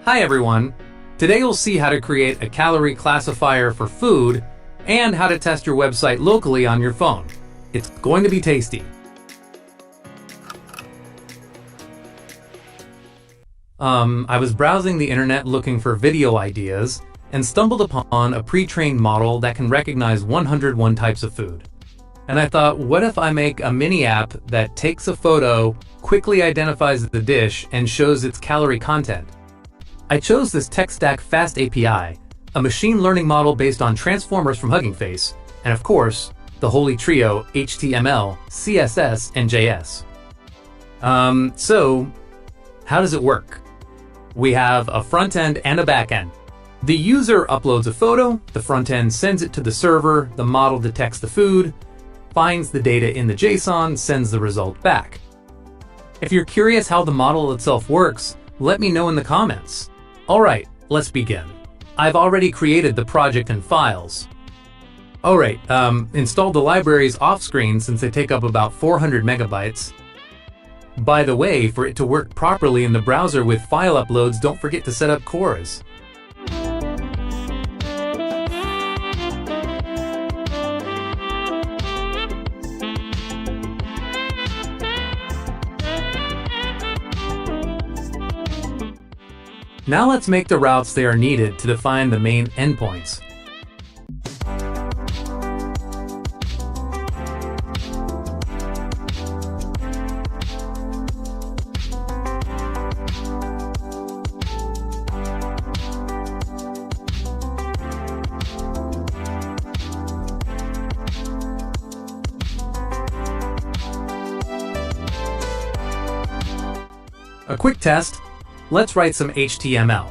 Hi everyone! Today you'll see how to create a calorie classifier for food and how to test your website locally on your phone. It's going to be tasty. I was browsing the internet looking for video ideas and stumbled upon a pre-trained model that can recognize 101 types of food. And I thought, what if I make a mini app that takes a photo, quickly identifies the dish, and shows its calorie content? I chose this tech stack FastAPI, a machine learning model based on transformers from Hugging Face, and of course, the holy trio HTML, CSS, and JS. So, how does it work? We have a front end and a back end. The user uploads a photo, the front end sends it to the server, the model detects the food, finds the data in the JSON, sends the result back. If you're curious how the model itself works, let me know in the comments. Alright, let's begin. I've already created the project and files. Alright, installed the libraries off screen since they take up about 400 megabytes. By the way, for it to work properly in the browser with file uploads, don't forget to set up cores. Now let's make the routes they are needed to define the main endpoints. A quick test. Let's write some HTML.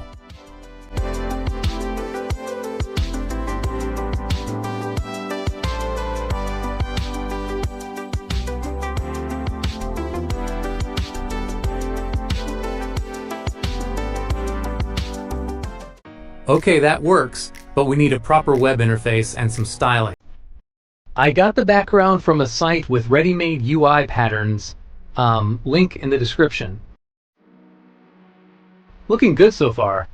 Okay, that works, but we need a proper web interface and some styling. I got the background from a site with ready-made UI patterns, link in the description. Looking good so far.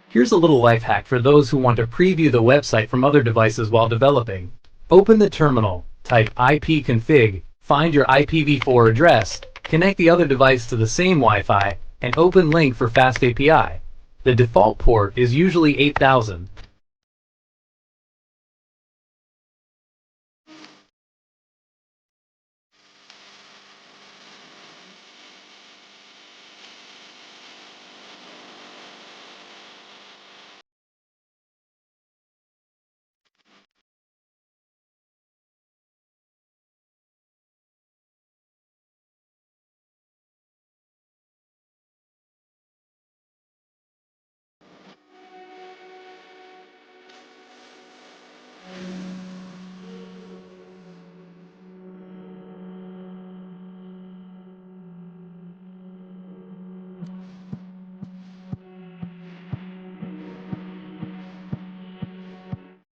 Here's a little life hack for those who want to preview the website from other devices while developing. Open the terminal, type ipconfig, find your IPv4 address, connect the other device to the same Wi-Fi, and open link for FastAPI. The default port is usually 8000.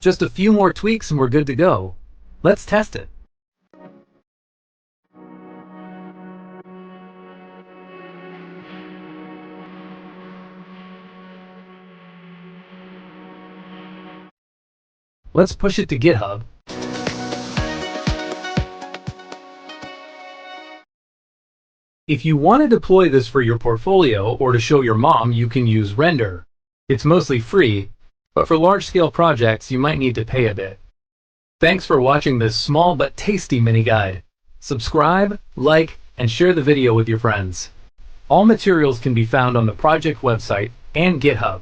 Just a few more tweaks and we're good to go. Let's test it. Let's push it to GitHub. If you want to deploy this for your portfolio or to show your mom, you can use Render. It's mostly free, but for large-scale projects, you might need to pay a bit. Thanks for watching this small but tasty mini guide. Subscribe, like, and share the video with your friends. All materials can be found on the project website and GitHub.